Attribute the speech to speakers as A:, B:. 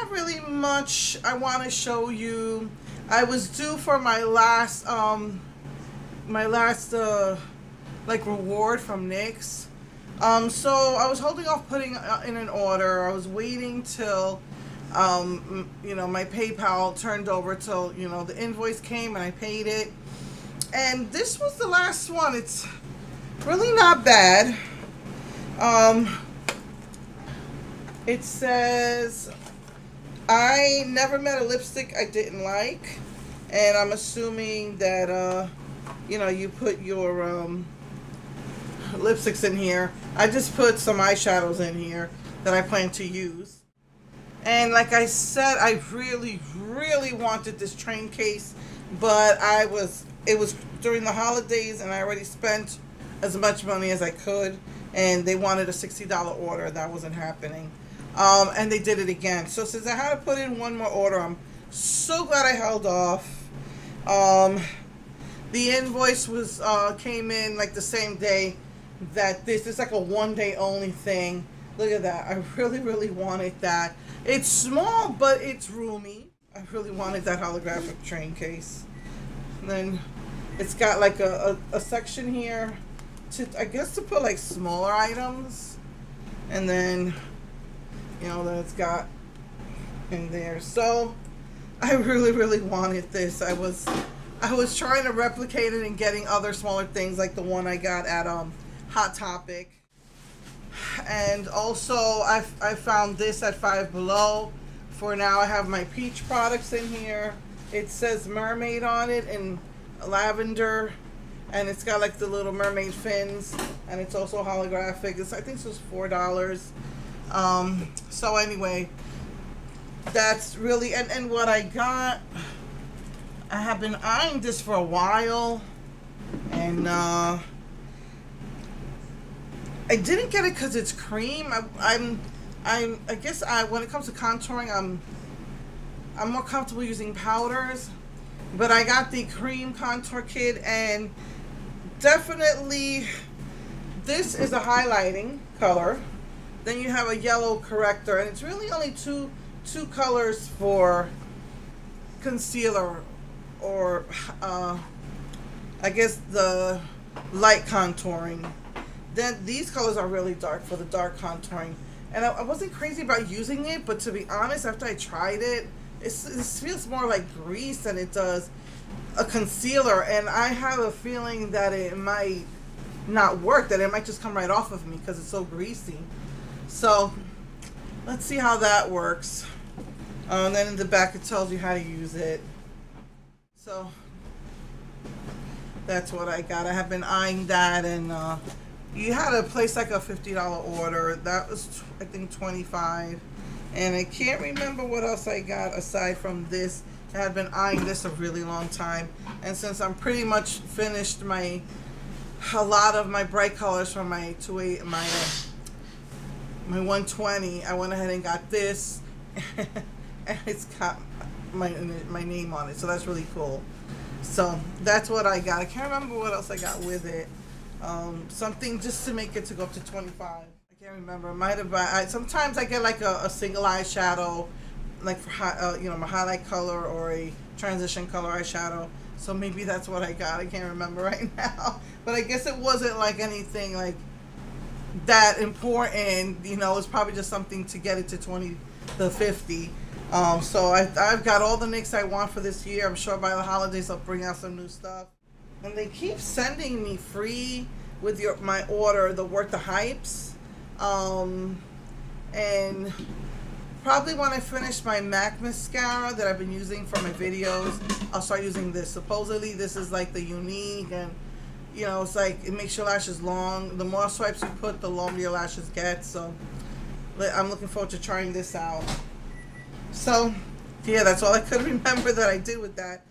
A: have really much I want to show you. I was due for my last like reward from NYX. So I was holding off putting in an order. I was waiting till you know, my PayPal turned over till, you know, the invoice came and I paid it. And this was the last one. It's really not bad. It says, I never met a lipstick I didn't like. And I'm assuming that, you know, you put your lipsticks in here. I just put some eyeshadows in here that I plan to use. And like I said, I really, really wanted this train case, but it was during the holidays and I already spent as much money as I could, and they wanted a $60 order. That wasn't happening. And they did it again. So since I had to put in one more order, I'm so glad I held off. The invoice was came in like the same day that it's like a one-day only thing. Look at that. I really, really wanted that. It's small, but it's roomy. I really wanted that holographic train case. And then it's got like a section here to, I guess, to put like smaller items. And then, you know, that it's got in there. So I really, really wanted this. I was trying to replicate it and getting other smaller things like the one I got at Hot Topic. And also I found this at Five Below. For now I have my peach products in here. It says mermaid on it in lavender, and it's got like the little mermaid fins, and it's also holographic. I think this was $4. So anyway, that's really, and what I got, I have been eyeing this for a while, and I didn't get it because it's cream. I guess when it comes to contouring, I'm more comfortable using powders, but I got the cream contour kit, and definitely this is a highlighting color. Then you have a yellow corrector, and it's really only two colors for concealer, or I guess the light contouring. Then these colors are really dark for the dark contouring. And I wasn't crazy about using it, but to be honest, after I tried it, it feels more like grease than it does a concealer. And I have a feeling that it might not work, that it might just come right off of me because it's so greasy. So let's see how that works. And then in the back it tells you how to use it. So that's what I got. I have been eyeing that, and you had to place like a $50 order. That was, I think, $25. And I can't remember what else I got aside from this. I had been eyeing this a really long time. And since I'm pretty much finished a lot of my bright colors from my 120, I went ahead and got this. And it's got my name on it. So that's really cool. So that's what I got. I can't remember what else I got with it. Something just to make it to go up to 25. I can't remember. Might have. Sometimes I get like a single eyeshadow, like for you know, my highlight color or a transition color eyeshadow. So maybe that's what I got. I can't remember right now. But I guess it wasn't like anything like that important. You know, it's probably just something to get it to 50. So I've got all the NYX I want for this year. I'm sure by the holidays I'll bring out some new stuff. And they keep sending me free with my order the Worth the Hypes. And probably when I finish my MAC mascara that I've been using for my videos, I'll start using this. Supposedly this is like the unique, and you know, it's like it makes your lashes long. The more swipes you put, the longer your lashes get. So I'm looking forward to trying this out. So yeah, that's all I could remember that I did with that.